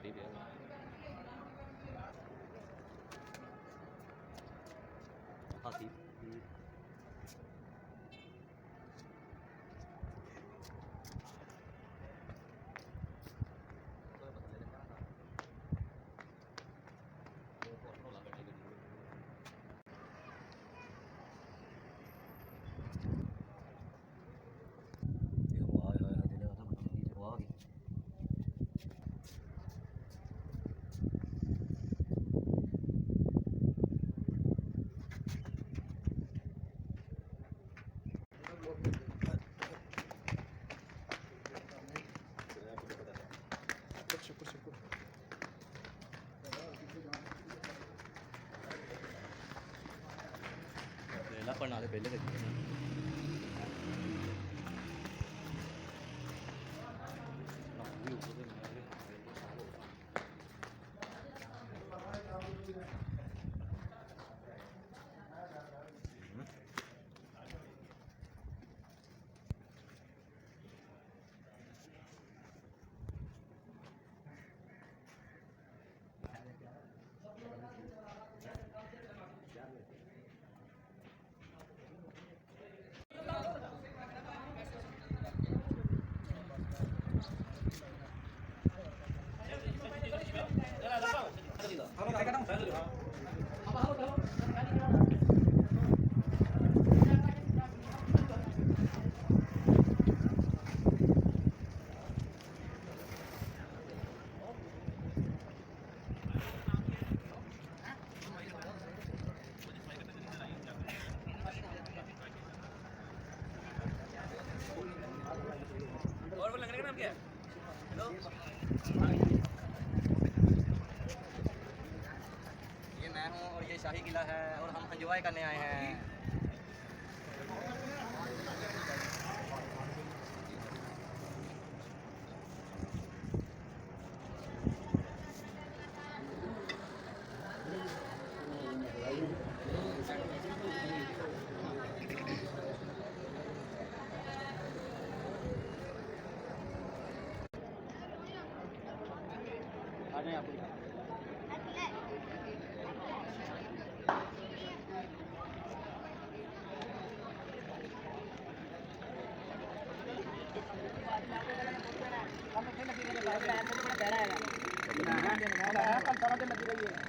ਉੱਤੇ ਪਿਆ ਹਾਥੀ lapar nak lebih lagi. Nak view tu kan. और वो लगने का नाम क्या है? हेलो ये मैं हूँ और ये शाही किला है और हम एंजॉय करने आए हैं। Nah, kan sana dia lagi.